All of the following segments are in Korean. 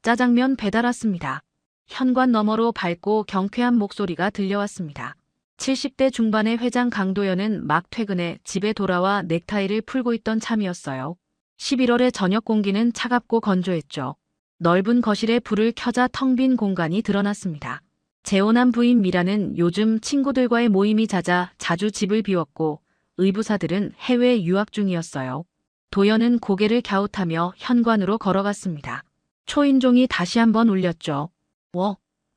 짜장면 배달 왔습니다. 현관 너머로 밝고 경쾌한 목소리가 들려왔습니다. 70대 중반의 회장 강도연은 막 퇴근해 집에 돌아와 넥타이를 풀고 있던 참이었어요. 11월의 저녁 공기는 차갑고 건조했죠. 넓은 거실에 불을 켜자 텅 빈 공간이 드러났습니다. 재혼한 부인 미라는 요즘 친구들과의 모임이 잦아 자주 집을 비웠고 의부사들은 해외 유학 중이었어요. 도연은 고개를 갸웃하며 현관으로 걸어갔습니다. 초인종이 다시 한번 울렸죠.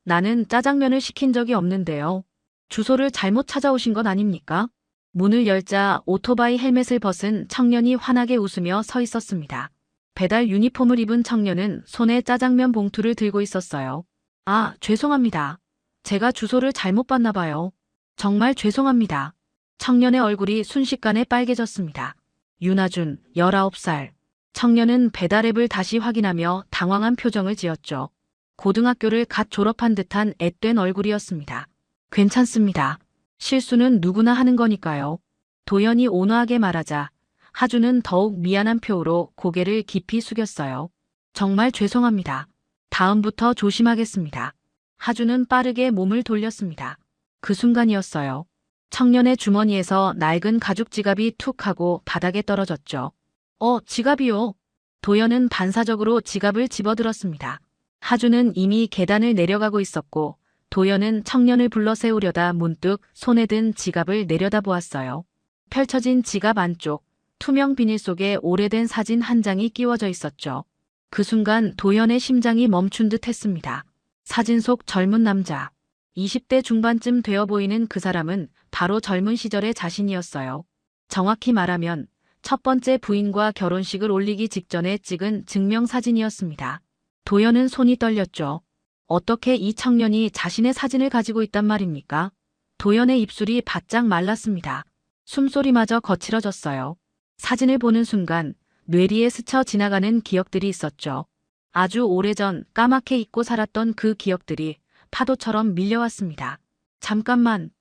나는 짜장면을 시킨 적이 없는데요. 주소를 잘못 찾아오신 건 아닙니까? 문을 열자 오토바이 헬멧을 벗은 청년이 환하게 웃으며 서 있었습니다. 배달 유니폼을 입은 청년은 손에 짜장면 봉투를 들고 있었어요. 죄송합니다. 제가 주소를 잘못 봤나 봐요. 정말 죄송합니다. 청년의 얼굴이 순식간에 빨개졌습니다. 윤아준, 19살. 청년은 배달 앱을 다시 확인하며 당황한 표정을 지었죠. 고등학교를 갓 졸업한 듯한 앳된 얼굴이었습니다. 괜찮습니다. 실수는 누구나 하는 거니까요. 도연이 온화하게 말하자 하준은 더욱 미안한 표로 고개를 깊이 숙였어요. 정말 죄송합니다. 다음부터 조심하겠습니다. 하준은 빠르게 몸을 돌렸습니다. 그 순간이었어요. 청년의 주머니에서 낡은 가죽 지갑이 툭 하고 바닥에 떨어졌죠. 지갑이요. 도연은 반사적으로 지갑을 집어들었습니다. 하준은 이미 계단을 내려가고 있었고 도연은 청년을 불러 세우려다 문득 손에 든 지갑을 내려다보았어요. 펼쳐진 지갑 안쪽 투명 비닐 속에 오래된 사진 한 장이 끼워져 있었죠. 그 순간 도연의 심장이 멈춘 듯 했습니다. 사진 속 젊은 남자. 20대 중반쯤 되어 보이는 그 사람은 바로 젊은 시절의 자신이었어요. 정확히 말하면 첫 번째 부인과 결혼식을 올리기 직전에 찍은 증명사진이었습니다. 도연은 손이 떨렸죠. 어떻게 이 청년이 자신의 사진을 가지고 있단 말입니까? 도연의 입술이 바짝 말랐습니다. 숨소리마저 거칠어졌어요. 사진을 보는 순간 뇌리에 스쳐 지나가는 기억들이 있었죠. 아주 오래전 까맣게 잊고 살았던 그 기억들이 파도처럼 밀려왔습니다. 잠깐만요.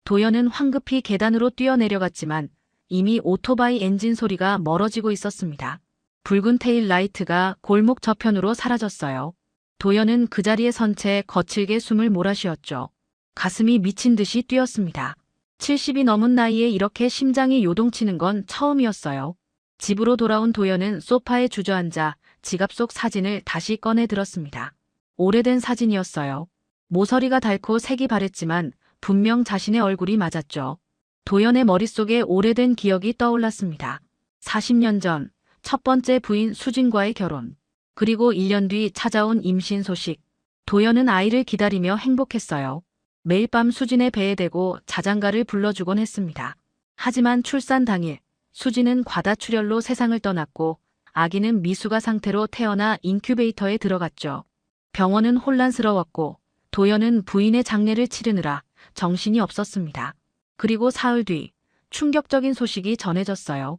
도연은 황급히 계단으로 뛰어내려갔지만 이미 오토바이 엔진 소리가 멀어지고 있었습니다. 붉은 테일 라이트가 골목 저편으로 사라졌어요. 도연은 그 자리에 선 채 거칠게 숨을 몰아쉬었죠. 가슴이 미친 듯이 뛰었습니다. 70이 넘은 나이에 이렇게 심장이 요동치는 건 처음이었어요. 집으로 돌아온 도연은 소파에 주저앉아 지갑 속 사진을 다시 꺼내 들었습니다. 오래된 사진이었어요. 모서리가 닳고 색이 바랬지만 분명 자신의 얼굴이 맞았죠. 도연의 머릿속에 오래된 기억이 떠올랐습니다. 40년 전 첫 번째 부인 수진과의 결혼. 그리고 1년 뒤 찾아온 임신 소식. 도연은 아이를 기다리며 행복했어요. 매일 밤 수진의 배에 대고 자장가를 불러주곤 했습니다. 하지만 출산 당일 수진은 과다출혈로 세상을 떠났고 아기는 미숙아 상태로 태어나 인큐베이터에 들어갔죠. 병원은 혼란스러웠고 도연은 부인의 장례를 치르느라 정신이 없었습니다. 그리고 사흘 뒤 충격적인 소식이 전해졌어요.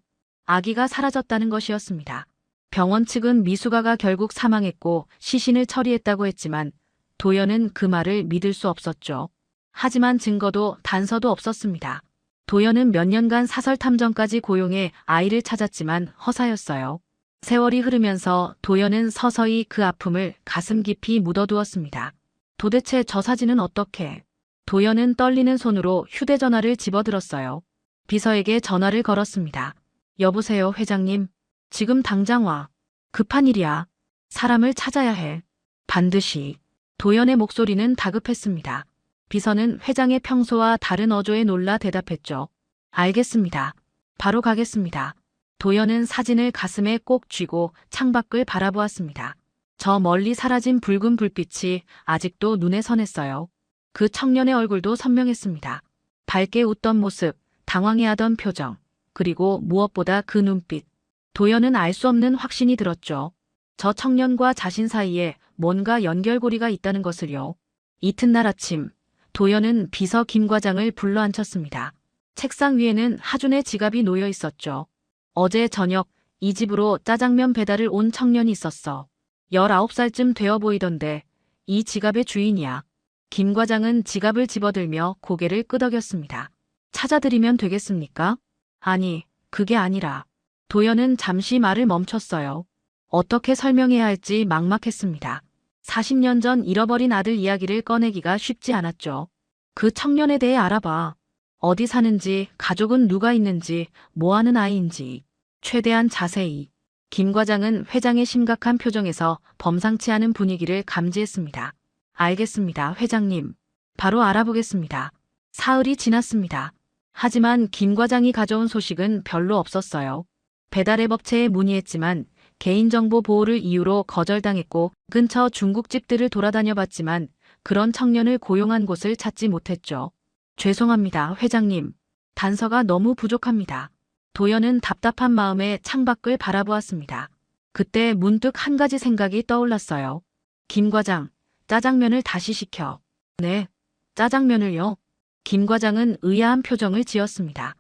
아기가 사라졌다는 것이었습니다. 병원 측은 미숙아가 결국 사망했고 시신을 처리했다고 했지만 도연은 그 말을 믿을 수 없었죠. 하지만 증거도 단서도 없었습니다. 도연은 몇 년간 사설 탐정까지 고용해 아이를 찾았지만 허사였어요. 세월이 흐르면서 도연은 서서히 그 아픔을 가슴 깊이 묻어두었습니다. 도대체 저 사진은 어떻게? 도연은 떨리는 손으로 휴대전화를 집어들었어요. 비서에게 전화를 걸었습니다. 여보세요, 회장님. 지금 당장 와. 급한 일이야. 사람을 찾아야 해. 반드시. 도연의 목소리는 다급했습니다. 비서는 회장의 평소와 다른 어조에 놀라 대답했죠. 알겠습니다. 바로 가겠습니다. 도연은 사진을 가슴에 꼭 쥐고 창밖을 바라보았습니다. 저 멀리 사라진 붉은 불빛이 아직도 눈에 선했어요. 그 청년의 얼굴도 선명했습니다. 밝게 웃던 모습, 당황해하던 표정, 그리고 무엇보다 그 눈빛. 도연은 알 수 없는 확신이 들었죠. 저 청년과 자신 사이에 뭔가 연결고리가 있다는 것을요. 이튿날 아침, 도연은 비서 김 과장을 불러 앉혔습니다. 책상 위에는 하준의 지갑이 놓여 있었죠. 어제 저녁 이 집으로 짜장면 배달을 온 청년이 있었어. 19살쯤 되어 보이던데 이 지갑의 주인이야. 김 과장은 지갑을 집어들며 고개를 끄덕였습니다. 찾아드리면 되겠습니까? 아니, 그게 아니라. 도연은 잠시 말을 멈췄어요. 어떻게 설명해야 할지 막막했습니다. 40년 전 잃어버린 아들 이야기를 꺼내기가 쉽지 않았죠. 그 청년에 대해 알아봐. 어디 사는지, 가족은 누가 있는지, 뭐 하는 아이인지. 최대한 자세히. 김 과장은 회장의 심각한 표정에서 범상치 않은 분위기를 감지했습니다. 알겠습니다, 회장님. 바로 알아보겠습니다. 사흘이 지났습니다. 하지만 김 과장이 가져온 소식은 별로 없었어요. 배달앱 업체에 문의했지만 개인정보 보호를 이유로 거절당했고 근처 중국집들을 돌아다녀 봤지만 그런 청년을 고용한 곳을 찾지 못했죠. 죄송합니다, 회장님. 단서가 너무 부족합니다. 도연은 답답한 마음에 창밖을 바라보았습니다. 그때 문득 한 가지 생각이 떠올랐어요. 김 과장, 짜장면을 다시 시켜. 네, 짜장면을요? 김 과장은 의아한 표정을 지었습니다.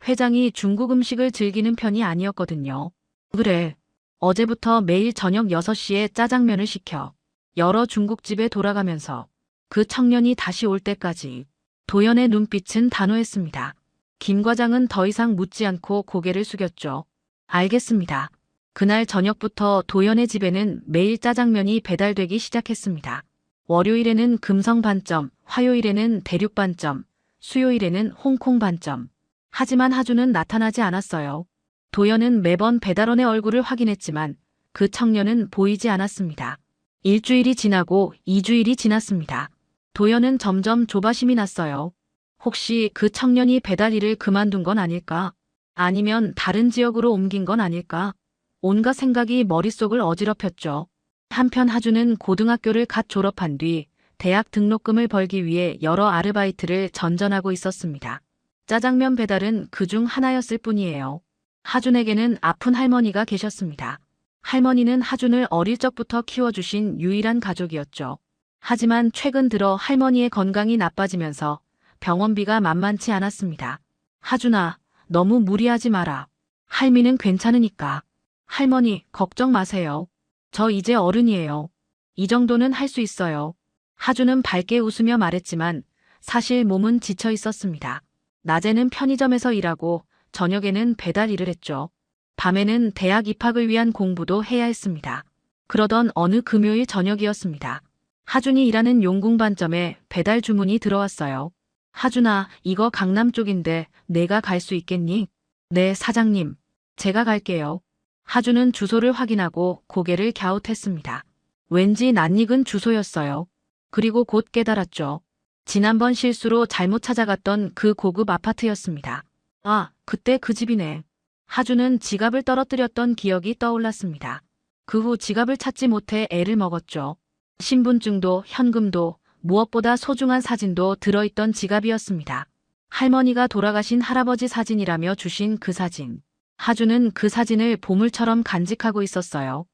회장이 중국 음식을 즐기는 편이 아니었거든요. 그래. 어제부터 매일 저녁 6시에 짜장면을 시켜. 여러 중국집에 돌아가면서 그 청년이 다시 올 때까지. 도연의 눈빛은 단호했습니다. 김 과장은 더 이상 묻지 않고 고개를 숙였죠. 알겠습니다. 그날 저녁부터 도연의 집에는 매일 짜장면이 배달되기 시작했습니다. 월요일에는 금성 반점, 화요일에는 대륙 반점, 수요일에는 홍콩 반점. 하지만 하주는 나타나지 않았어요. 도연은 매번 배달원의 얼굴을 확인했지만 그 청년은 보이지 않았습니다. 일주일이 지나고 2주일이 지났습니다. 도연은 점점 조바심이 났어요. 혹시 그 청년이 배달 일을 그만둔 건 아닐까? 아니면 다른 지역으로 옮긴 건 아닐까? 온갖 생각이 머릿속을 어지럽혔죠. 한편 하주는 고등학교를 갓 졸업한 뒤 대학 등록금을 벌기 위해 여러 아르바이트를 전전하고 있었습니다. 짜장면 배달은 그중 하나였을 뿐이에요. 하준에게는 아픈 할머니가 계셨습니다. 할머니는 하준을 어릴 적부터 키워주신 유일한 가족이었죠. 하지만 최근 들어 할머니의 건강이 나빠지면서 병원비가 만만치 않았습니다. 하준아, 너무 무리하지 마라. 할미는 괜찮으니까. 할머니, 걱정 마세요. 저 이제 어른이에요. 이 정도는 할 수 있어요. 하준은 밝게 웃으며 말했지만 사실 몸은 지쳐 있었습니다. 낮에는 편의점에서 일하고 저녁에는 배달 일을 했죠. 밤에는 대학 입학을 위한 공부도 해야 했습니다. 그러던 어느 금요일 저녁이었습니다. 하준이 일하는 용궁반점에 배달 주문이 들어왔어요. 하준아, 이거 강남 쪽인데 내가 갈 수 있겠니? 네, 사장님. 제가 갈게요. 하준은 주소를 확인하고 고개를 갸웃했습니다. 왠지 낯익은 주소였어요. 그리고 곧 깨달았죠. 지난번 실수로 잘못 찾아갔던 그 고급 아파트였습니다. 아, 그때 그 집이네. 하준은 지갑을 떨어뜨렸던 기억이 떠올랐습니다. 그 후 지갑을 찾지 못해 애를 먹었죠. 신분증도 현금도 무엇보다 소중한 사진도 들어있던 지갑이었습니다. 할머니가 돌아가신 할아버지 사진이라며 주신 그 사진. 하준은 그 사진을 보물처럼 간직하고 있었어요.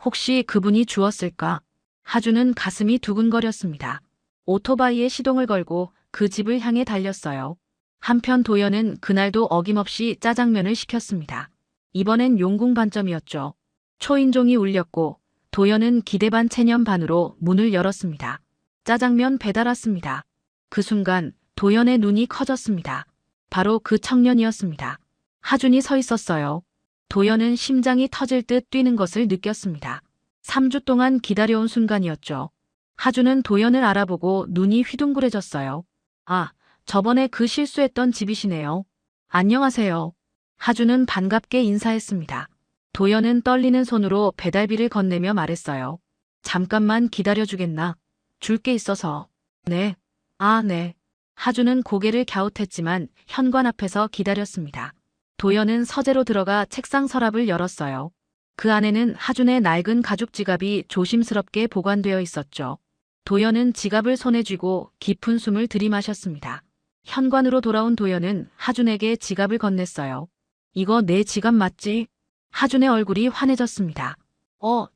혹시 그분이 주었을까? 하준은 가슴이 두근거렸습니다. 오토바이에 시동을 걸고 그 집을 향해 달렸어요. 한편 도연은 그날도 어김없이 짜장면을 시켰습니다. 이번엔 용궁 반점이었죠. 초인종이 울렸고 도연은 기대 반 체념 반으로 문을 열었습니다. 짜장면 배달 왔습니다. 그 순간 도연의 눈이 커졌습니다. 바로 그 청년이었습니다. 하준이 서 있었어요. 도연은 심장이 터질 듯 뛰는 것을 느꼈습니다. 3주 동안 기다려온 순간이었죠. 하준은 도연을 알아보고 눈이 휘둥그레졌어요. 아, 저번에 그 실수했던 집이시네요. 안녕하세요. 하준은 반갑게 인사했습니다. 도연은 떨리는 손으로 배달비를 건네며 말했어요. 잠깐만 기다려주겠나? 줄 게 있어서. 네. 아, 네. 하준은 고개를 갸웃했지만 현관 앞에서 기다렸습니다. 도연은 서재로 들어가 책상 서랍을 열었어요. 그 안에는 하준의 낡은 가죽 지갑이 조심스럽게 보관되어 있었죠. 도연은 지갑을 손에 쥐고 깊은 숨을 들이마셨습니다. 현관으로 돌아온 도연은 하준에게 지갑을 건넸어요. 이거 내 지갑 맞지? 하준의 얼굴이 환해졌습니다.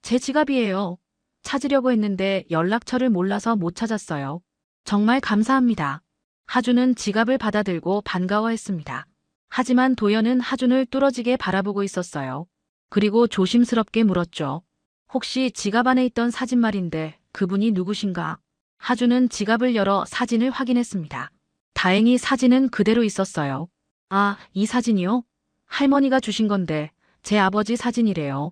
제 지갑이에요. 찾으려고 했는데 연락처를 몰라서 못 찾았어요. 정말 감사합니다. 하준은 지갑을 받아들고 반가워했습니다. 하지만 도연은 하준을 뚫어지게 바라보고 있었어요. 그리고 조심스럽게 물었죠. 혹시 지갑 안에 있던 사진 말인데 그분이 누구신가? 하준은 지갑을 열어 사진을 확인했습니다. 다행히 사진은 그대로 있었어요. 아, 이 사진이요? 할머니가 주신 건데 제 아버지 사진이래요.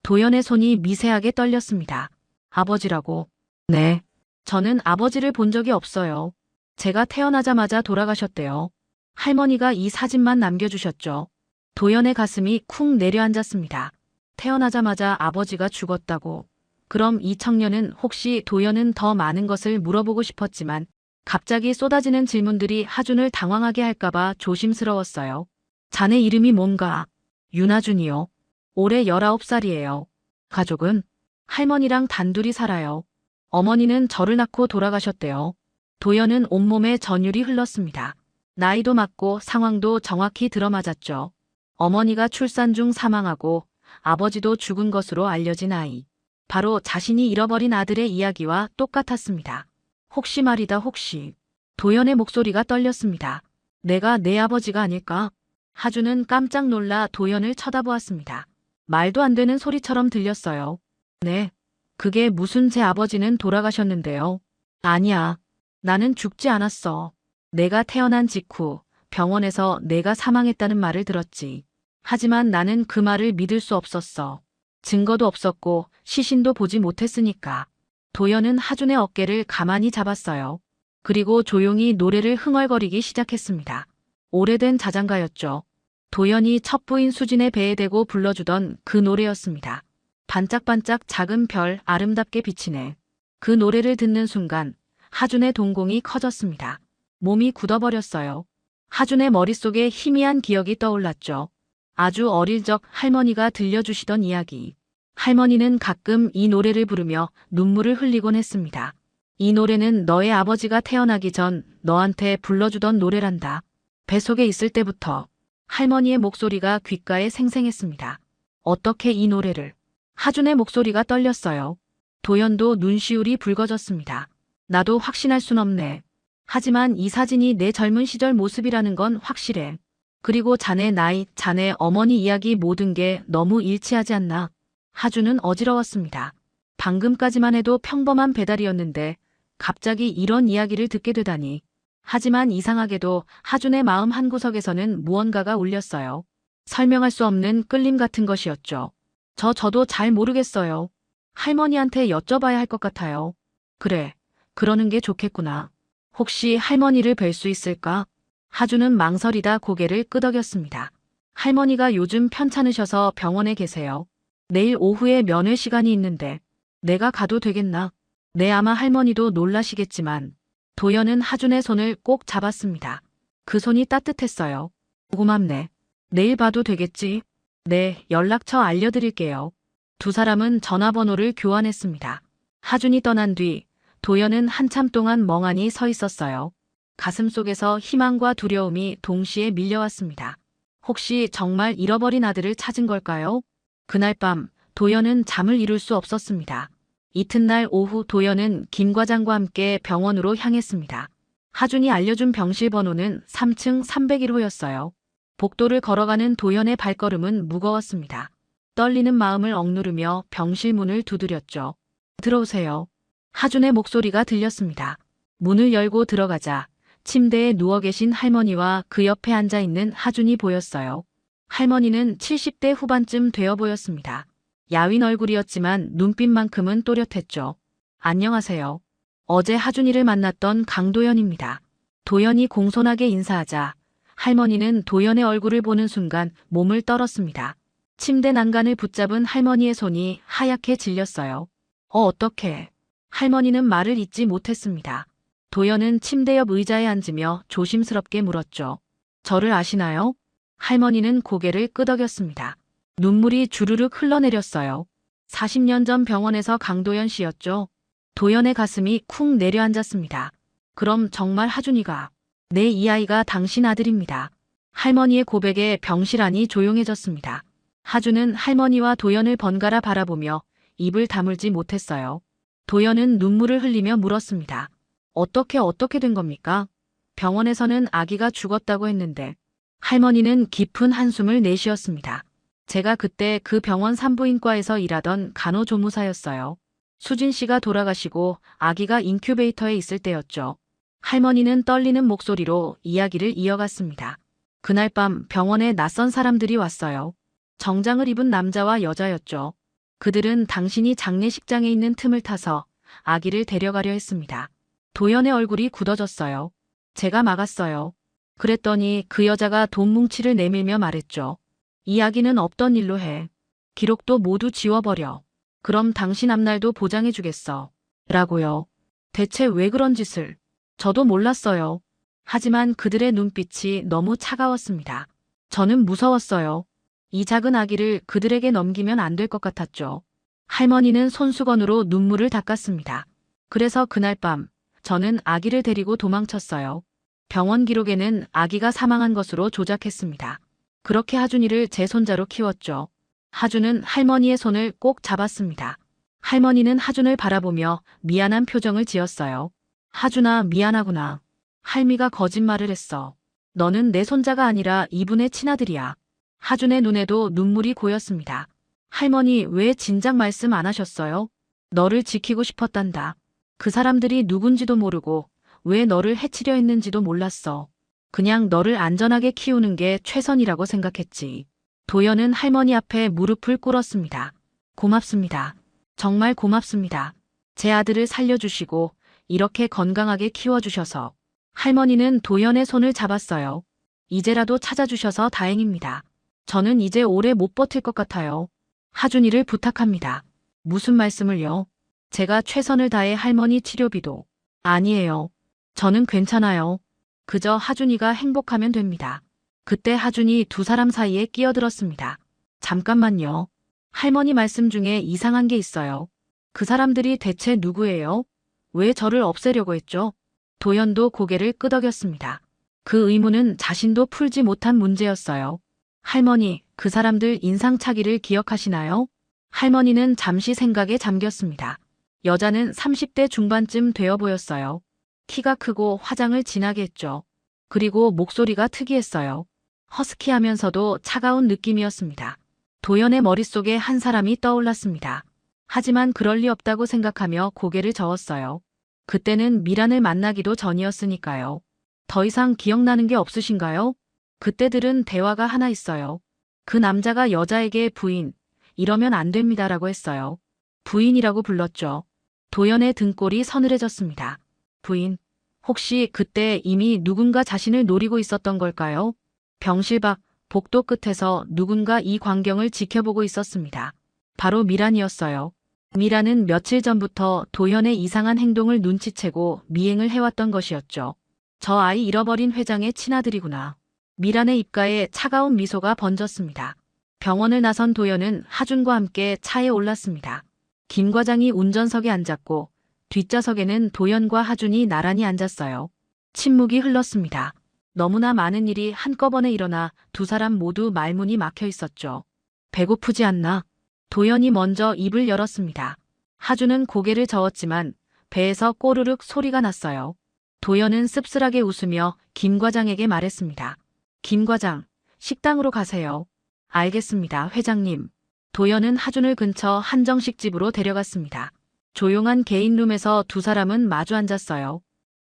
도연의 손이 미세하게 떨렸습니다. 아버지라고. 네. 저는 아버지를 본 적이 없어요. 제가 태어나자마자 돌아가셨대요. 할머니가 이 사진만 남겨주셨죠. 도연의 가슴이 쿵 내려앉았습니다. 태어나자마자 아버지가 죽었다고. 그럼 이 청년은 혹시 도연은 더 많은 것을 물어보고 싶었지만 갑자기 쏟아지는 질문들이 하준을 당황하게 할까봐 조심스러웠어요. 자네 이름이 뭔가? 윤하준이요. 올해 19살이에요. 가족은? 할머니랑 단둘이 살아요. 어머니는 저를 낳고 돌아가셨대요. 도연은 온몸에 전율이 흘렀습니다. 나이도 맞고 상황도 정확히 들어맞았죠. 어머니가 출산 중 사망하고 아버지도 죽은 것으로 알려진 아이. 바로 자신이 잃어버린 아들의 이야기와 똑같았습니다. 혹시 말이다 혹시. 도연의 목소리가 떨렸습니다. 내가 내 아버지가 아닐까? 하준은 깜짝 놀라 도연을 쳐다보았습니다. 말도 안 되는 소리처럼 들렸어요. 네. 그게 무슨 제 아버지는 돌아가셨는데요. 아니야. 나는 죽지 않았어. 내가 태어난 직후 병원에서 내가 사망했다는 말을 들었지. 하지만 나는 그 말을 믿을 수 없었어. 증거도 없었고 시신도 보지 못했으니까. 도연은 하준의 어깨를 가만히 잡았어요. 그리고 조용히 노래를 흥얼거리기 시작했습니다. 오래된 자장가였죠. 도연이 첫 부인 수진의 배에 대고 불러주던 그 노래였습니다. 반짝반짝 작은 별 아름답게 비치네. 그 노래를 듣는 순간 하준의 동공이 커졌습니다. 몸이 굳어버렸어요. 하준의 머릿속에 희미한 기억이 떠올랐죠. 아주 어릴 적 할머니가 들려주시던 이야기. 할머니는 가끔 이 노래를 부르며 눈물을 흘리곤 했습니다. 이 노래는 너의 아버지가 태어나기 전 너한테 불러주던 노래란다. 뱃속에 있을 때부터. 할머니의 목소리가 귓가에 생생했습니다. 어떻게 이 노래를? 하준의 목소리가 떨렸어요. 도연도 눈시울이 붉어졌습니다. 나도 확신할 순 없네. 하지만 이 사진이 내 젊은 시절 모습이라는 건 확실해. 그리고 자네 나이, 자네 어머니 이야기 모든 게 너무 일치하지 않나. 하준은 어지러웠습니다. 방금까지만 해도 평범한 배달이었는데 갑자기 이런 이야기를 듣게 되다니. 하지만 이상하게도 하준의 마음 한구석에서는 무언가가 울렸어요. 설명할 수 없는 끌림 같은 것이었죠. 저도 잘 모르겠어요. 할머니한테 여쭤봐야 할 것 같아요. 그래, 그러는 게 좋겠구나. 혹시 할머니를 뵐 수 있을까? 하준은 망설이다 고개를 끄덕였습니다. 할머니가 요즘 편찮으셔서 병원에 계세요. 내일 오후에 면회 시간이 있는데 내가 가도 되겠나? 네, 아마 할머니도 놀라시겠지만 도연은 하준의 손을 꼭 잡았습니다. 그 손이 따뜻했어요. 고맙네. 내일 봐도 되겠지? 네, 연락처 알려드릴게요. 두 사람은 전화번호를 교환했습니다. 하준이 떠난 뒤 도연은 한참 동안 멍하니 서 있었어요. 가슴속에서 희망과 두려움이 동시에 밀려왔습니다. 혹시 정말 잃어버린 아들을 찾은 걸까요? 그날 밤 도연은 잠을 이룰 수 없었습니다. 이튿날 오후 도연은 김 과장과 함께 병원으로 향했습니다. 하준이 알려준 병실 번호는 3층 301호였어요. 복도를 걸어가는 도연의 발걸음은 무거웠습니다. 떨리는 마음을 억누르며 병실 문을 두드렸죠. 들어오세요. 하준의 목소리가 들렸습니다. 문을 열고 들어가자 침대에 누워 계신 할머니와 그 옆에 앉아 있는 하준이 보였어요. 할머니는 70대 후반쯤 되어 보였습니다. 야윈 얼굴이었지만 눈빛만큼은 또렷했죠. 안녕하세요. 어제 하준이를 만났던 강도연입니다. 도연이 공손하게 인사하자 할머니는 도연의 얼굴을 보는 순간 몸을 떨었습니다. 침대 난간을 붙잡은 할머니의 손이 하얗게 질렸어요. 어떡해. 할머니는 말을 잇지 못했습니다. 도연은 침대 옆 의자에 앉으며 조심스럽게 물었죠. 저를 아시나요? 할머니는 고개를 끄덕였습니다. 눈물이 주르륵 흘러내렸어요. 40년 전 병원에서 강도연 씨였죠. 도연의 가슴이 쿵 내려앉았습니다. 그럼 정말 하준이가. 네, 이 아이가 당신 아들입니다. 할머니의 고백에 병실 안이 조용해졌습니다. 하준은 할머니와 도연을 번갈아 바라보며 입을 다물지 못했어요. 도연은 눈물을 흘리며 물었습니다. 어떻게 된 겁니까? 병원에서는 아기가 죽었다고 했는데. 할머니는 깊은 한숨을 내쉬었습니다. 제가 그때 그 병원 산부인과에서 일하던 간호조무사였어요. 수진 씨가 돌아가시고 아기가 인큐베이터에 있을 때였죠. 할머니는 떨리는 목소리로 이야기를 이어갔습니다. 그날 밤 병원에 낯선 사람들이 왔어요. 정장을 입은 남자와 여자였죠. 그들은 당신이 장례식장에 있는 틈을 타서 아기를 데려가려 했습니다. 도연의 얼굴이 굳어졌어요. 제가 막았어요. 그랬더니 그 여자가 돈 뭉치를 내밀며 말했죠. 이 아기는 없던 일로 해. 기록도 모두 지워버려. 그럼 당신 앞날도 보장해주겠어. 라고요. 대체 왜 그런 짓을? 저도 몰랐어요. 하지만 그들의 눈빛이 너무 차가웠습니다. 저는 무서웠어요. 이 작은 아기를 그들에게 넘기면 안 될 것 같았죠. 할머니는 손수건으로 눈물을 닦았습니다. 그래서 그날 밤 저는 아기를 데리고 도망쳤어요. 병원 기록에는 아기가 사망한 것으로 조작했습니다. 그렇게 하준이를 제 손자로 키웠죠. 하준은 할머니의 손을 꼭 잡았습니다. 할머니는 하준을 바라보며 미안한 표정을 지었어요. 하준아, 미안하구나. 할미가 거짓말을 했어. 너는 내 손자가 아니라 이분의 친아들이야. 하준의 눈에도 눈물이 고였습니다. 할머니, 왜 진작 말씀 안 하셨어요? 너를 지키고 싶었단다. 그 사람들이 누군지도 모르고 왜 너를 해치려 했는지도 몰랐어. 그냥 너를 안전하게 키우는 게 최선이라고 생각했지. 도연은 할머니 앞에 무릎을 꿇었습니다. 고맙습니다. 정말 고맙습니다. 제 아들을 살려주시고 이렇게 건강하게 키워주셔서. 할머니는 도연의 손을 잡았어요. 이제라도 찾아주셔서 다행입니다. 저는 이제 오래 못 버틸 것 같아요. 하준이를 부탁합니다. 무슨 말씀을요? 제가 최선을 다해 할머니 치료비도. 아니에요. 저는 괜찮아요. 그저 하준이가 행복하면 됩니다. 그때 하준이 두 사람 사이에 끼어들었습니다. 잠깐만요. 할머니 말씀 중에 이상한 게 있어요. 그 사람들이 대체 누구예요? 왜 저를 없애려고 했죠? 도연도 고개를 끄덕였습니다. 그 의문은 자신도 풀지 못한 문제였어요. 할머니, 그 사람들 인상착의를 기억하시나요? 할머니는 잠시 생각에 잠겼습니다. 여자는 30대 중반쯤 되어 보였어요. 키가 크고 화장을 진하게 했죠. 그리고 목소리가 특이했어요. 허스키하면서도 차가운 느낌이었습니다. 도연의 머릿속에 한 사람이 떠올랐습니다. 하지만 그럴 리 없다고 생각하며 고개를 저었어요. 그때는 미란을 만나기도 전이었으니까요. 더 이상 기억나는 게 없으신가요? 그때 들은 대화가 하나 있어요. 그 남자가 여자에게 부인, 이러면 안 됩니다라고 했어요. 부인이라고 불렀죠. 도연의 등골이 서늘해졌습니다. 부인, 혹시 그때 이미 누군가 자신을 노리고 있었던 걸까요? 병실 밖 복도 끝에서 누군가 이 광경을 지켜보고 있었습니다. 바로 미란이었어요. 미란은 며칠 전부터 도현의 이상한 행동을 눈치채고 미행을 해왔던 것이었죠. 저 아이 잃어버린 회장의 친아들이구나. 미란의 입가에 차가운 미소가 번졌습니다. 병원을 나선 도연은 하준과 함께 차에 올랐습니다. 김 과장이 운전석에 앉았고 뒷좌석에는 도연과 하준이 나란히 앉았어요. 침묵이 흘렀습니다. 너무나 많은 일이 한꺼번에 일어나 두 사람 모두 말문이 막혀 있었죠. 배고프지 않나? 도연이 먼저 입을 열었습니다. 하준은 고개를 저었지만 배에서 꼬르륵 소리가 났어요. 도연은 씁쓸하게 웃으며 김 과장에게 말했습니다. 김 과장, 식당으로 가세요. 알겠습니다, 회장님. 도연은 하준을 근처 한정식집으로 데려갔습니다. 조용한 개인룸에서 두 사람은 마주 앉았어요.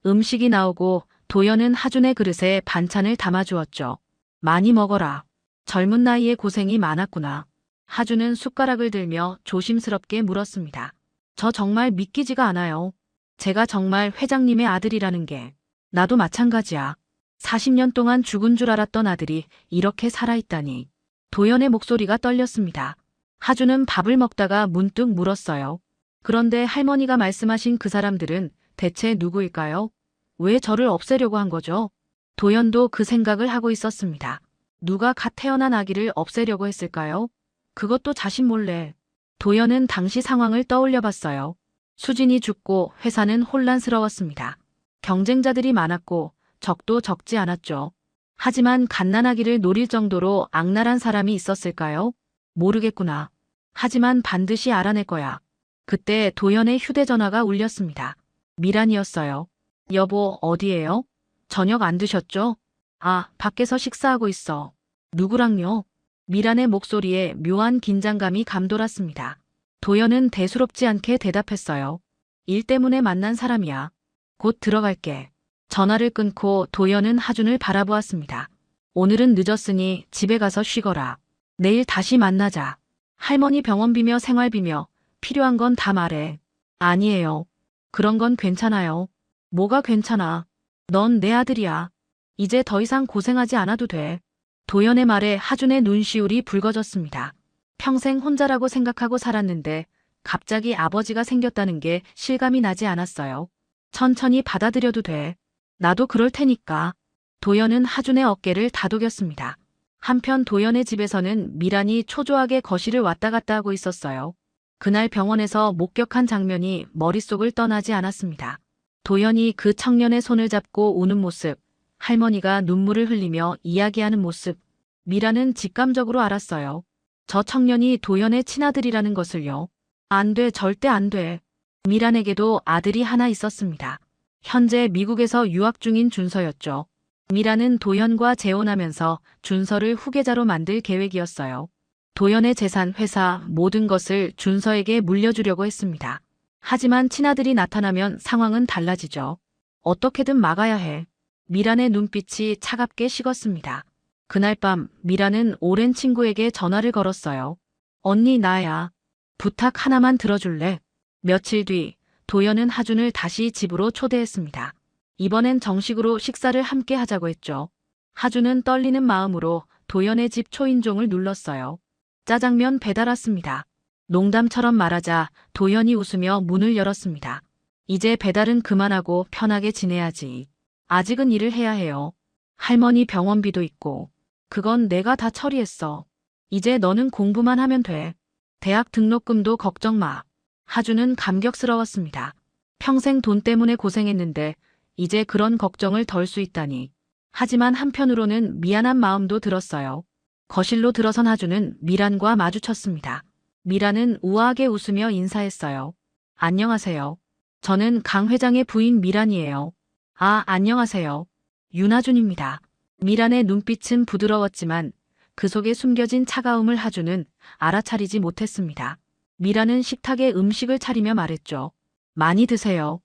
음식이 나오고 도연은 하준의 그릇에 반찬을 담아주었죠. 많이 먹어라. 젊은 나이에 고생이 많았구나. 하준은 숟가락을 들며 조심스럽게 물었습니다. 저 정말 믿기지가 않아요. 제가 정말 회장님의 아들이라는 게. 나도 마찬가지야. 40년 동안 죽은 줄 알았던 아들이 이렇게 살아있다니. 도연의 목소리가 떨렸습니다. 하준은 밥을 먹다가 문득 물었어요. 그런데 할머니가 말씀하신 그 사람들은 대체 누구일까요? 왜 저를 없애려고 한 거죠? 도연도 그 생각을 하고 있었습니다. 누가 갓 태어난 아기를 없애려고 했을까요? 그것도 자신 몰래. 도연은 당시 상황을 떠올려 봤어요. 수진이 죽고 회사는 혼란스러웠습니다. 경쟁자들이 많았고 적도 적지 않았죠. 하지만 갓난아기를 노릴 정도로 악랄한 사람이 있었을까요? 모르겠구나. 하지만 반드시 알아낼 거야. 그때 도연의 휴대전화가 울렸습니다. 미란이었어요. 여보, 어디에요? 저녁 안 드셨죠? 아, 밖에서 식사하고 있어. 누구랑요? 미란의 목소리에 묘한 긴장감이 감돌았습니다. 도연은 대수롭지 않게 대답했어요. 일 때문에 만난 사람이야. 곧 들어갈게. 전화를 끊고 도연은 하준을 바라보았습니다. 오늘은 늦었으니 집에 가서 쉬거라. 내일 다시 만나자. 할머니 병원비며 생활비며 필요한 건 다 말해. 아니에요. 그런 건 괜찮아요. 뭐가 괜찮아. 넌 내 아들이야. 이제 더 이상 고생하지 않아도 돼. 도연의 말에 하준의 눈시울이 붉어졌습니다. 평생 혼자라고 생각하고 살았는데 갑자기 아버지가 생겼다는 게 실감이 나지 않았어요. 천천히 받아들여도 돼. 나도 그럴 테니까. 도연은 하준의 어깨를 다독였습니다. 한편 도연의 집에서는 미란이 초조하게 거실을 왔다 갔다 하고 있었어요. 그날 병원에서 목격한 장면이 머릿속을 떠나지 않았습니다. 도연이 그 청년의 손을 잡고 우는 모습, 할머니가 눈물을 흘리며 이야기하는 모습, 미란은 직감적으로 알았어요. 저 청년이 도연의 친아들이라는 것을요. 안 돼, 절대 안 돼. 미란에게도 아들이 하나 있었습니다. 현재 미국에서 유학 중인 준서였죠. 미란은 도연과 재혼하면서 준서를 후계자로 만들 계획이었어요. 도연의 재산, 회사, 모든 것을 준서에게 물려주려고 했습니다. 하지만 친아들이 나타나면 상황은 달라지죠. 어떻게든 막아야 해. 미란의 눈빛이 차갑게 식었습니다. 그날 밤 미란은 오랜 친구에게 전화를 걸었어요. 언니, 나야. 부탁 하나만 들어줄래? 며칠 뒤 도연은 하준을 다시 집으로 초대했습니다. 이번엔 정식으로 식사를 함께 하자고 했죠. 하준은 떨리는 마음으로 도연의 집 초인종을 눌렀어요. 짜장면 배달 왔습니다. 농담처럼 말하자 도연이 웃으며 문을 열었습니다. 이제 배달은 그만하고 편하게 지내야지. 아직은 일을 해야 해요. 할머니 병원비도 있고. 그건 내가 다 처리했어. 이제 너는 공부만 하면 돼. 대학 등록금도 걱정 마. 하준은 감격스러웠습니다. 평생 돈 때문에 고생했는데 이제 그런 걱정을 덜 수 있다니. 하지만 한편으로는 미안한 마음도 들었어요. 거실로 들어선 하준은 미란과 마주쳤습니다. 미란은 우아하게 웃으며 인사했어요. 안녕하세요. 저는 강 회장의 부인 미란이에요. 아, 안녕하세요. 윤하준입니다. 미란의 눈빛은 부드러웠지만 그 속에 숨겨진 차가움을 하준은 알아차리지 못했습니다. 미란은 식탁에 음식을 차리며 말했죠. 많이 드세요.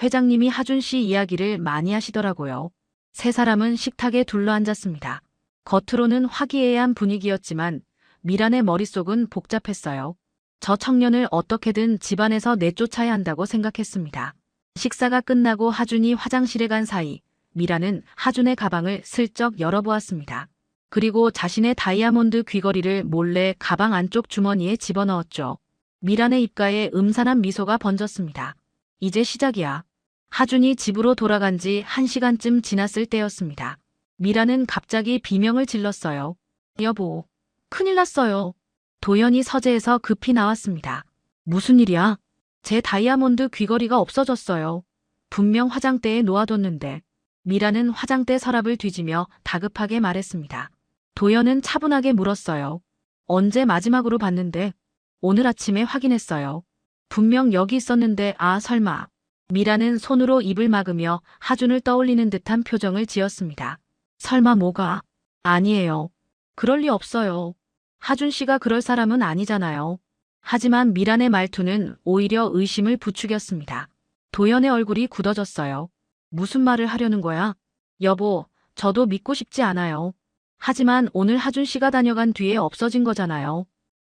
회장님이 하준 씨 이야기를 많이 하시더라고요. 세 사람은 식탁에 둘러앉았습니다. 겉으로는 화기애애한 분위기였지만 미란의 머릿속은 복잡했어요. 저 청년을 어떻게든 집안에서 내쫓아야 한다고 생각했습니다. 식사가 끝나고 하준이 화장실에 간 사이 미란은 하준의 가방을 슬쩍 열어보았습니다. 그리고 자신의 다이아몬드 귀걸이를 몰래 가방 안쪽 주머니에 집어넣었죠. 미란의 입가에 음산한 미소가 번졌습니다. 이제 시작이야. 하준이 집으로 돌아간 지 1시간쯤 지났을 때였습니다. 미란은 갑자기 비명을 질렀어요. 여보, 큰일 났어요. 도연이 서재에서 급히 나왔습니다. 무슨 일이야? 제 다이아몬드 귀걸이가 없어졌어요. 분명 화장대에 놓아뒀는데. 미란은 화장대 서랍을 뒤지며 다급하게 말했습니다. 도연은 차분하게 물었어요. 언제 마지막으로 봤는데? 오늘 아침에 확인했어요. 분명 여기 있었는데 설마. 미란은 손으로 입을 막으며 하준을 떠올리는 듯한 표정을 지었습니다. 설마 뭐가? 아니에요. 그럴 리 없어요. 하준 씨가 그럴 사람은 아니잖아요. 하지만 미란의 말투는 오히려 의심을 부추겼습니다. 도연의 얼굴이 굳어졌어요. 무슨 말을 하려는 거야? 여보, 저도 믿고 싶지 않아요. 하지만 오늘 하준 씨가 다녀간 뒤에 없어진 거잖아요.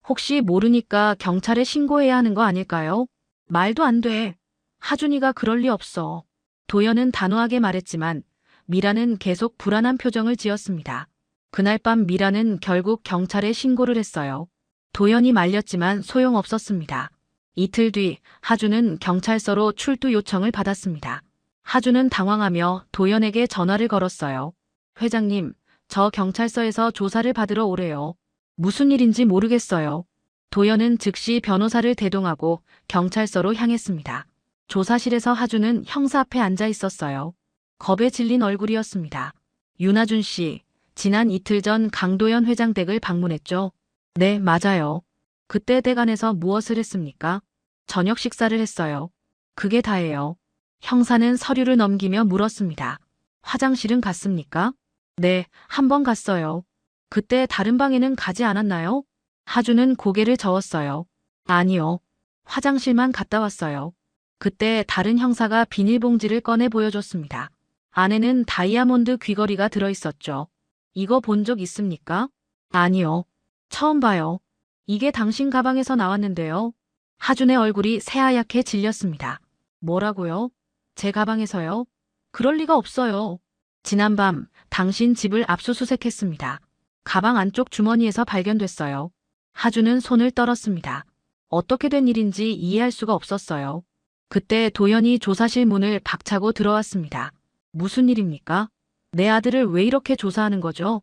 혹시 모르니까 경찰에 신고해야 하는 거 아닐까요? 말도 안 돼. 하준이가 그럴 리 없어. 도연은 단호하게 말했지만 미란은 계속 불안한 표정을 지었습니다. 그날 밤 미란은 결국 경찰에 신고를 했어요. 도연이 말렸지만 소용없었습니다. 이틀 뒤 하준은 경찰서로 출두 요청을 받았습니다. 하준은 당황하며 도연에게 전화를 걸었어요. 회장님, 저 경찰서에서 조사를 받으러 오래요. 무슨 일인지 모르겠어요. 도연은 즉시 변호사를 대동하고 경찰서로 향했습니다. 조사실에서 하준은 형사 앞에 앉아 있었어요. 겁에 질린 얼굴이었습니다. 윤하준 씨, 지난 이틀 전 강도연 회장 댁을 방문했죠? 네, 맞아요. 그때 댁 안에서 무엇을 했습니까? 저녁 식사를 했어요. 그게 다예요. 형사는 서류를 넘기며 물었습니다. 화장실은 갔습니까? 네, 한 번 갔어요. 그때 다른 방에는 가지 않았나요? 하준은 고개를 저었어요. 아니요. 화장실만 갔다 왔어요. 그때 다른 형사가 비닐봉지를 꺼내 보여줬습니다. 안에는 다이아몬드 귀걸이가 들어있었죠. 이거 본 적 있습니까? 아니요. 처음 봐요. 이게 당신 가방에서 나왔는데요. 하준의 얼굴이 새하얗게 질렸습니다. 뭐라고요? 제 가방에서요? 그럴 리가 없어요. 지난밤 당신 집을 압수수색했습니다. 가방 안쪽 주머니에서 발견됐어요. 하준은 손을 떨었습니다. 어떻게 된 일인지 이해할 수가 없었어요. 그때 도연이 조사실 문을 박차고 들어왔습니다. 무슨 일입니까? 내 아들을 왜 이렇게 조사하는 거죠?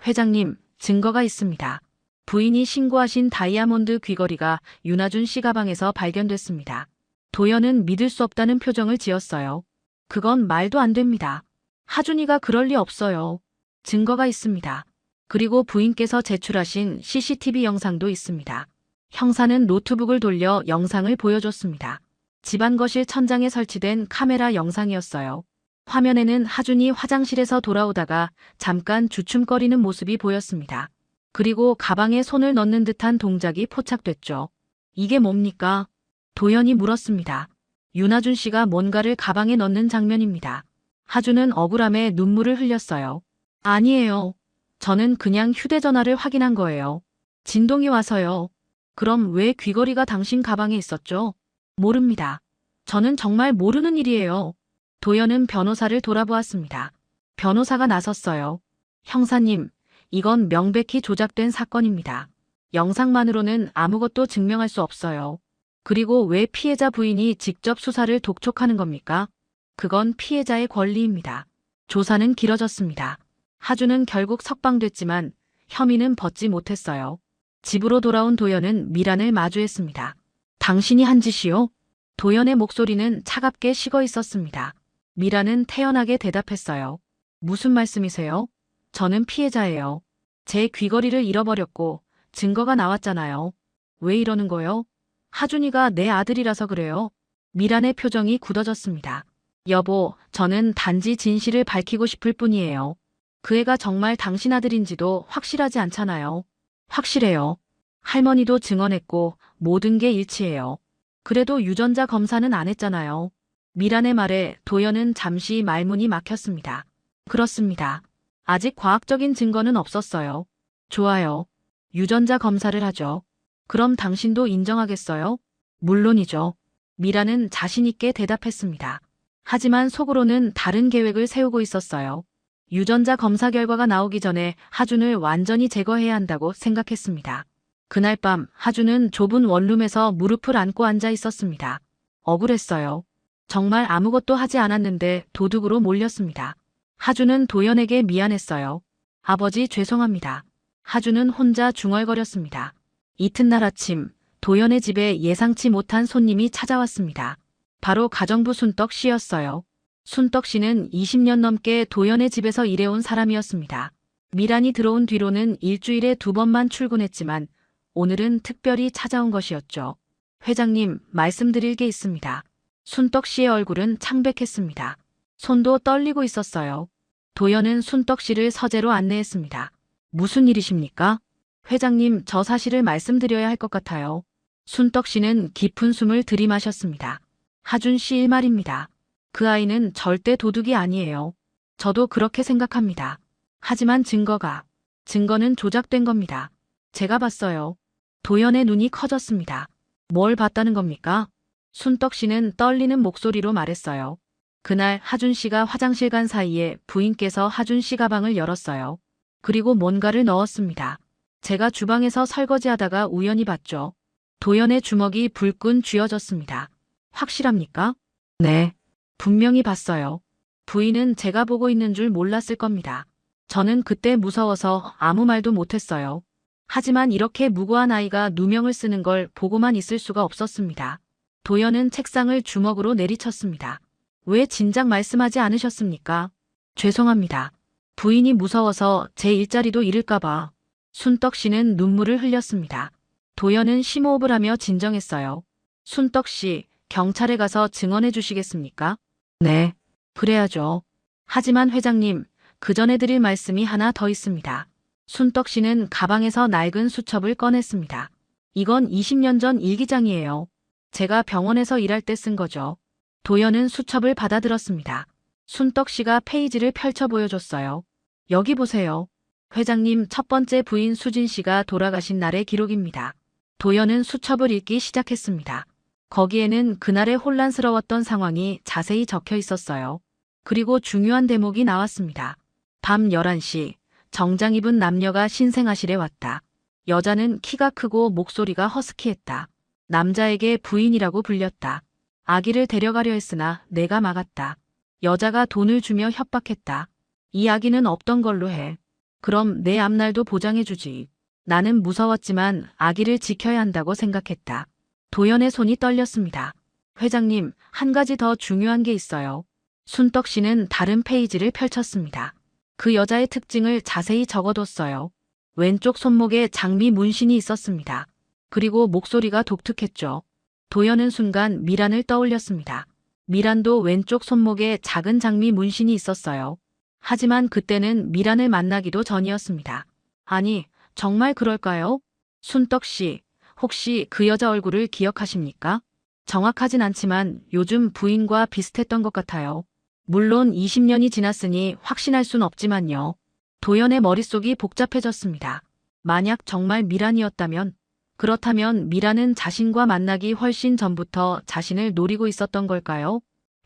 회장님, 증거가 있습니다. 부인이 신고하신 다이아몬드 귀걸이가 윤하준 씨 가방에서 발견됐습니다. 도연은 믿을 수 없다는 표정을 지었어요. 그건 말도 안 됩니다. 하준이가 그럴 리 없어요. 증거가 있습니다. 그리고 부인께서 제출하신 CCTV 영상도 있습니다. 형사는 노트북을 돌려 영상을 보여줬습니다. 집안 거실 천장에 설치된 카메라 영상이었어요. 화면에는 하준이 화장실에서 돌아오다가 잠깐 주춤거리는 모습이 보였습니다. 그리고 가방에 손을 넣는 듯한 동작이 포착됐죠. 이게 뭡니까? 도연이 물었습니다. 윤하준 씨가 뭔가를 가방에 넣는 장면입니다. 하준은 억울함에 눈물을 흘렸어요. 아니에요. 저는 그냥 휴대전화를 확인한 거예요. 진동이 와서요. 그럼 왜 귀걸이가 당신 가방에 있었죠? 모릅니다. 저는 정말 모르는 일이에요. 도연은 변호사를 돌아보았습니다. 변호사가 나섰어요. 형사님, 이건 명백히 조작된 사건입니다. 영상만으로는 아무것도 증명할 수 없어요. 그리고 왜 피해자 부인이 직접 수사를 독촉하는 겁니까? 그건 피해자의 권리입니다. 조사는 길어졌습니다. 하준은 결국 석방됐지만 혐의는 벗지 못했어요. 집으로 돌아온 도연은 미란을 마주했습니다. 당신이 한 짓이요? 도연의 목소리는 차갑게 식어 있었습니다. 미란은 태연하게 대답했어요. 무슨 말씀이세요? 저는 피해자예요. 제 귀걸이를 잃어버렸고 증거가 나왔잖아요. 왜 이러는 거요? 하준이가 내 아들이라서 그래요. 미란의 표정이 굳어졌습니다. 여보, 저는 단지 진실을 밝히고 싶을 뿐이에요. 그 애가 정말 당신 아들인지도 확실하지 않잖아요. 확실해요. 할머니도 증언했고 모든 게 일치해요. 그래도 유전자 검사는 안 했잖아요. 미란의 말에 도연은 잠시 말문이 막혔습니다. 그렇습니다. 아직 과학적인 증거는 없었어요. 좋아요. 유전자 검사를 하죠. 그럼 당신도 인정하겠어요? 물론이죠. 미란은 자신 있게 대답했습니다. 하지만 속으로는 다른 계획을 세우고 있었어요. 유전자 검사 결과가 나오기 전에 하준을 완전히 제거해야 한다고 생각했습니다. 그날 밤 하준은 좁은 원룸에서 무릎을 안고 앉아 있었습니다. 억울했어요. 정말 아무것도 하지 않았는데 도둑으로 몰렸습니다. 하준은 도연에게 미안했어요. 아버지 죄송합니다. 하준은 혼자 중얼거렸습니다. 이튿날 아침 도연의 집에 예상치 못한 손님이 찾아왔습니다. 바로 가정부 순떡 씨였어요. 순떡 씨는 20년 넘게 도연의 집에서 일해온 사람이었습니다. 미란이 들어온 뒤로는 일주일에 2번만 출근했지만 오늘은 특별히 찾아온 것이었죠. 회장님, 말씀드릴 게 있습니다. 순떡 씨의 얼굴은 창백했습니다. 손도 떨리고 있었어요. 도연은 순떡 씨를 서재로 안내했습니다. 무슨 일이십니까? 회장님, 저 사실을 말씀드려야 할 것 같아요. 순떡 씨는 깊은 숨을 들이마셨습니다. 하준 씨 일 말입니다. 그 아이는 절대 도둑이 아니에요. 저도 그렇게 생각합니다. 하지만 증거는 조작된 겁니다. 제가 봤어요. 도연의 눈이 커졌습니다. 뭘 봤다는 겁니까? 순떡 씨는 떨리는 목소리로 말했어요. 그날 하준 씨가 화장실 간 사이에 부인께서 하준 씨 가방을 열었어요. 그리고 뭔가를 넣었습니다. 제가 주방에서 설거지하다가 우연히 봤죠. 도연의 주먹이 불끈 쥐어졌습니다. 확실합니까? 네. 분명히 봤어요. 부인은 제가 보고 있는 줄 몰랐을 겁니다. 저는 그때 무서워서 아무 말도 못했어요. 하지만 이렇게 무고한 아이가 누명을 쓰는 걸 보고만 있을 수가 없었습니다. 도연은 책상을 주먹으로 내리쳤습니다. 왜 진작 말씀하지 않으셨습니까? 죄송합니다. 부인이 무서워서 제 일자리도 잃을까봐. 순떡 씨는 눈물을 흘렸습니다. 도연은 심호흡을 하며 진정했어요. 순떡 씨, 경찰에 가서 증언해 주시겠습니까? 네, 그래야죠. 하지만 회장님, 그 전에 드릴 말씀이 하나 더 있습니다. 순떡 씨는 가방에서 낡은 수첩을 꺼냈습니다. 이건 20년 전 일기장이에요. 제가 병원에서 일할 때 쓴 거죠. 도연은 수첩을 받아들었습니다. 순떡 씨가 페이지를 펼쳐 보여줬어요. 여기 보세요. 회장님 첫 번째 부인 수진 씨가 돌아가신 날의 기록입니다. 도연은 수첩을 읽기 시작했습니다. 거기에는 그날의 혼란스러웠던 상황이 자세히 적혀 있었어요. 그리고 중요한 대목이 나왔습니다. 밤 11시, 정장 입은 남녀가 신생아실에 왔다. 여자는 키가 크고 목소리가 허스키했다. 남자에게 부인이라고 불렸다. 아기를 데려가려 했으나 내가 막았다. 여자가 돈을 주며 협박했다. 이 아기는 없던 걸로 해. 그럼 내 앞날도 보장해주지. 나는 무서웠지만 아기를 지켜야 한다고 생각했다. 도연의 손이 떨렸습니다. 회장님, 한 가지 더 중요한 게 있어요. 순떡 씨는 다른 페이지를 펼쳤습니다. 그 여자의 특징을 자세히 적어뒀어요. 왼쪽 손목에 장미 문신이 있었습니다. 그리고 목소리가 독특했죠. 도연은 순간 미란을 떠올렸습니다. 미란도 왼쪽 손목에 작은 장미 문신이 있었어요. 하지만 그때는 미란을 만나기도 전이었습니다. 아니, 정말 그럴까요? 순떡 씨, 혹시 그 여자 얼굴을 기억하십니까? 정확하진 않지만 요즘 부인과 비슷했던 것 같아요. 물론 20년이 지났으니 확신할 순 없지만요. 도연의 머릿속이 복잡해졌습니다. 만약 정말 미란이었다면, 그렇다면 미란은 자신과 만나기 훨씬 전부터 자신을 노리고 있었던 걸까요?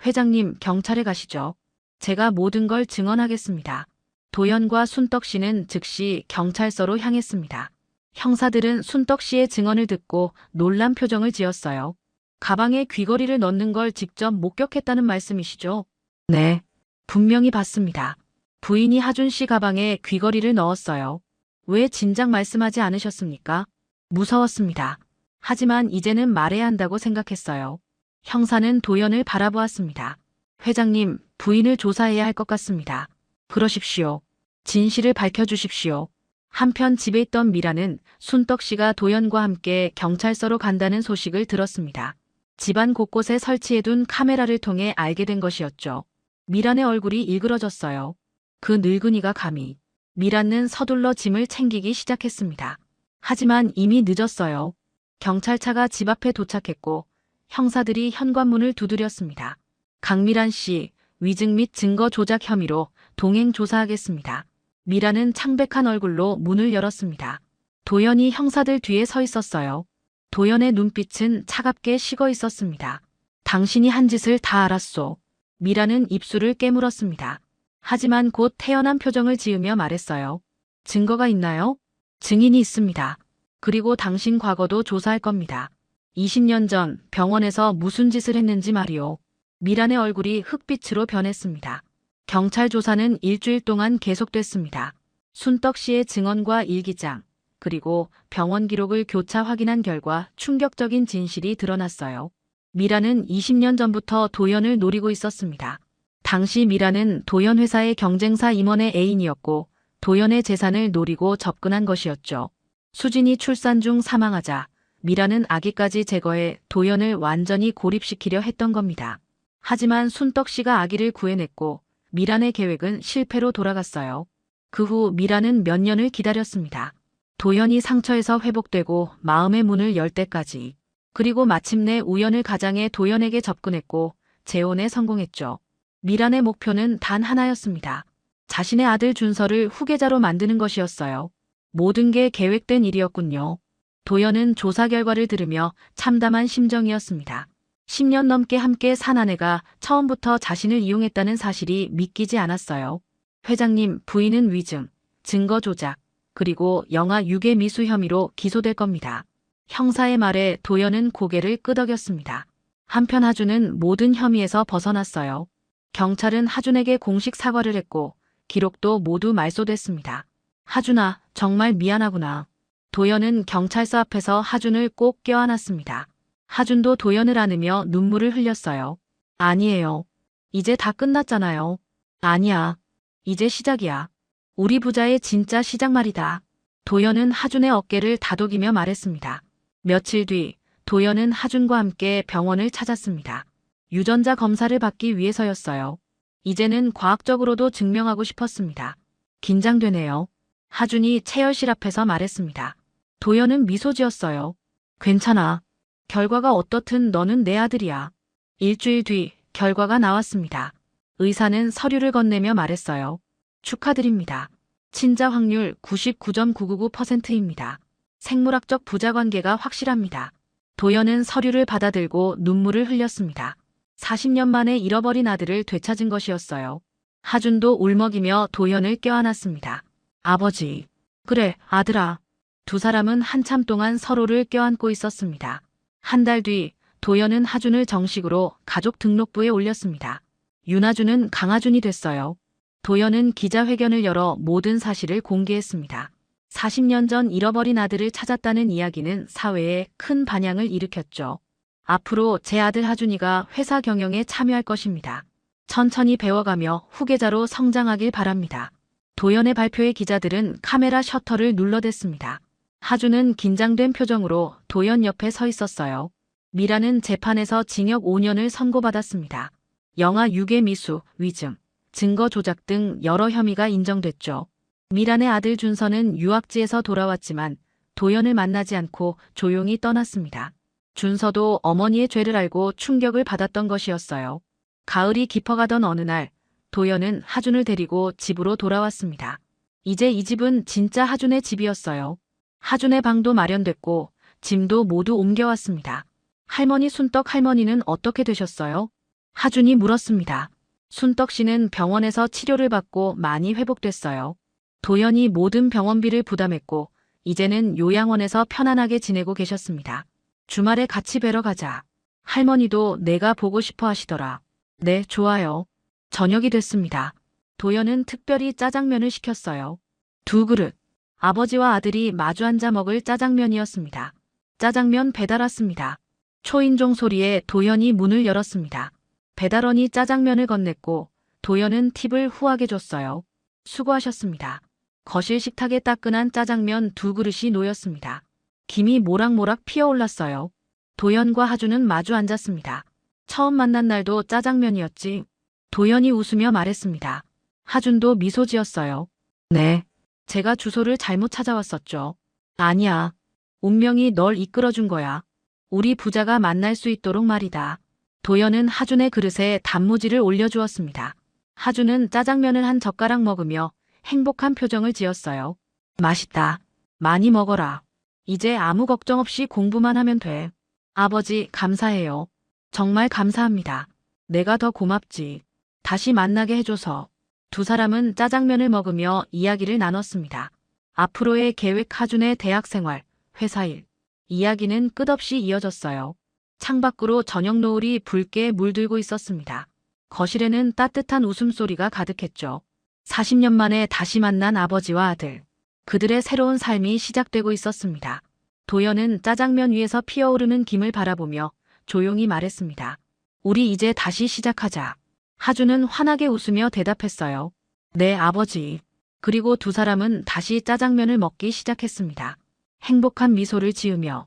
회장님, 경찰에 가시죠. 제가 모든 걸 증언하겠습니다. 도연과 순떡 씨는 즉시 경찰서로 향했습니다. 형사들은 순떡 씨의 증언을 듣고 놀란 표정을 지었어요. 가방에 귀걸이를 넣는 걸 직접 목격했다는 말씀이시죠? 네, 분명히 봤습니다. 부인이 하준 씨 가방에 귀걸이를 넣었어요. 왜 진작 말씀하지 않으셨습니까? 무서웠습니다. 하지만 이제는 말해야 한다고 생각했어요. 형사는 도연을 바라보았습니다. 회장님, 부인을 조사해야 할 것 같습니다. 그러십시오. 진실을 밝혀주십시오. 한편 집에 있던 미라는 순떡 씨가 도연과 함께 경찰서로 간다는 소식을 들었습니다. 집안 곳곳에 설치해둔 카메라를 통해 알게 된 것이었죠. 미란의 얼굴이 일그러졌어요. 그 늙은이가 감히. 미란은 서둘러 짐을 챙기기 시작했습니다. 하지만 이미 늦었어요. 경찰차가 집 앞에 도착했고 형사들이 현관문을 두드렸습니다. 강미란 씨, 위증 및 증거 조작 혐의로 동행 조사하겠습니다. 미라는 창백한 얼굴로 문을 열었습니다. 도연이 형사들 뒤에 서 있었어요. 도연의 눈빛은 차갑게 식어 있었습니다. 당신이 한 짓을 다 알았소. 미라는 입술을 깨물었습니다. 하지만 곧 태연한 표정을 지으며 말했어요. 증거가 있나요? 증인이 있습니다. 그리고 당신 과거도 조사할 겁니다. 20년 전 병원에서 무슨 짓을 했는지 말이오. 미란의 얼굴이 흑빛으로 변했습니다. 경찰 조사는 일주일 동안 계속됐습니다. 순떡 씨의 증언과 일기장, 그리고 병원 기록을 교차 확인한 결과 충격적인 진실이 드러났어요. 미라는 20년 전부터 도연을 노리고 있었습니다. 당시 미라는 도연 회사의 경쟁사 임원의 애인이었고 도연의 재산을 노리고 접근한 것이었죠. 수진이 출산 중 사망하자 미라는 아기까지 제거해 도연을 완전히 고립시키려 했던 겁니다. 하지만 순떡 씨가 아기를 구해냈고 미란의 계획은 실패로 돌아갔어요. 그 후 미란은 몇 년을 기다렸습니다. 도연이 상처에서 회복되고 마음의 문을 열 때까지. 그리고 마침내 우연을 가장해 도연에게 접근했고 재혼에 성공했죠. 미란의 목표는 단 하나였습니다. 자신의 아들 준서를 후계자로 만드는 것이었어요. 모든 게 계획된 일이었군요. 도연은 조사 결과를 들으며 참담한 심정이었습니다. 10년 넘게 함께 산 아내가 처음부터 자신을 이용했다는 사실이 믿기지 않았어요. 회장님, 부인은 위증, 증거 조작, 그리고 영아 유괴 미수 혐의로 기소될 겁니다. 형사의 말에 도연은 고개를 끄덕였습니다. 한편 하준은 모든 혐의에서 벗어났어요. 경찰은 하준에게 공식 사과를 했고 기록도 모두 말소됐습니다. 하준아, 정말 미안하구나. 도연은 경찰서 앞에서 하준을 꼭 껴안았습니다. 하준도 도연을 안으며 눈물을 흘렸어요. 아니에요. 이제 다 끝났잖아요. 아니야. 이제 시작이야. 우리 부자의 진짜 시작 말이다. 도연은 하준의 어깨를 다독이며 말했습니다. 며칠 뒤 도연은 하준과 함께 병원을 찾았습니다. 유전자 검사를 받기 위해서였어요. 이제는 과학적으로도 증명하고 싶었습니다. 긴장되네요. 하준이 체열실 앞에서 말했습니다. 도연은 미소 지었어요. 괜찮아. 결과가 어떻든 너는 내 아들이야. 일주일 뒤 결과가 나왔습니다. 의사는 서류를 건네며 말했어요. 축하드립니다. 친자 확률 99.999%입니다. 생물학적 부자 관계가 확실합니다. 도연은 서류를 받아들고 눈물을 흘렸습니다. 40년 만에 잃어버린 아들을 되찾은 것이었어요. 하준도 울먹이며 도연을 껴안았습니다. 아버지. 그래, 아들아. 두 사람은 한참 동안 서로를 껴안고 있었습니다. 한 달 뒤, 도연은 하준을 정식으로 가족 등록부에 올렸습니다. 윤하준은 강하준이 됐어요. 도연은 기자회견을 열어 모든 사실을 공개했습니다. 40년 전 잃어버린 아들을 찾았다는 이야기는 사회에 큰 반향을 일으켰죠. 앞으로 제 아들 하준이가 회사 경영에 참여할 것입니다. 천천히 배워가며 후계자로 성장하길 바랍니다. 도연의 발표에 기자들은 카메라 셔터를 눌러댔습니다. 하준은 긴장된 표정으로 도연 옆에 서 있었어요. 미라는 재판에서 징역 5년을 선고받았습니다. 영아 유괴 미수, 위증, 증거 조작 등 여러 혐의가 인정됐죠. 미란의 아들 준서는 유학지에서 돌아왔지만 도연을 만나지 않고 조용히 떠났습니다. 준서도 어머니의 죄를 알고 충격을 받았던 것이었어요. 가을이 깊어가던 어느 날, 도연은 하준을 데리고 집으로 돌아왔습니다. 이제 이 집은 진짜 하준의 집이었어요. 하준의 방도 마련됐고 짐도 모두 옮겨왔습니다. 할머니 순떡 할머니는 어떻게 되셨어요? 하준이 물었습니다. 순떡 씨는 병원에서 치료를 받고 많이 회복됐어요. 도연이 모든 병원비를 부담했고 이제는 요양원에서 편안하게 지내고 계셨습니다. 주말에 같이 뵈러 가자. 할머니도 내가 보고 싶어 하시더라. 네, 좋아요. 저녁이 됐습니다. 도연은 특별히 짜장면을 시켰어요. 2그릇. 아버지와 아들이 마주 앉아 먹을 짜장면이었습니다. 짜장면 배달 왔습니다. 초인종 소리에 도연이 문을 열었습니다. 배달원이 짜장면을 건넸고 도연은 팁을 후하게 줬어요. 수고하셨습니다. 거실 식탁에 따끈한 짜장면 2그릇이 놓였습니다. 김이 모락모락 피어올랐어요. 도연과 하준은 마주 앉았습니다. 처음 만난 날도 짜장면이었지. 도연이 웃으며 말했습니다. 하준도 미소 지었어요. 네. 제가 주소를 잘못 찾아왔었죠. 아니야. 운명이 널 이끌어준 거야. 우리 부자가 만날 수 있도록 말이다. 도연은 하준의 그릇에 단무지를 올려주었습니다. 하준은 짜장면을 한 젓가락 먹으며 행복한 표정을 지었어요. 맛있다. 많이 먹어라. 이제 아무 걱정 없이 공부만 하면 돼. 아버지, 감사해요. 정말 감사합니다. 내가 더 고맙지. 다시 만나게 해줘서. 두 사람은 짜장면을 먹으며 이야기를 나눴습니다. 앞으로의 계획, 하준의 대학생활, 회사일. 이야기는 끝없이 이어졌어요. 창밖으로 저녁 노을이 붉게 물들고 있었습니다. 거실에는 따뜻한 웃음소리가 가득했죠. 40년 만에 다시 만난 아버지와 아들. 그들의 새로운 삶이 시작되고 있었습니다. 도연은 짜장면 위에서 피어오르는 김을 바라보며 조용히 말했습니다. 우리 이제 다시 시작하자. 하준은 환하게 웃으며 대답했어요. 네, 아버지. 그리고 두 사람은 다시 짜장면을 먹기 시작했습니다. 행복한 미소를 지으며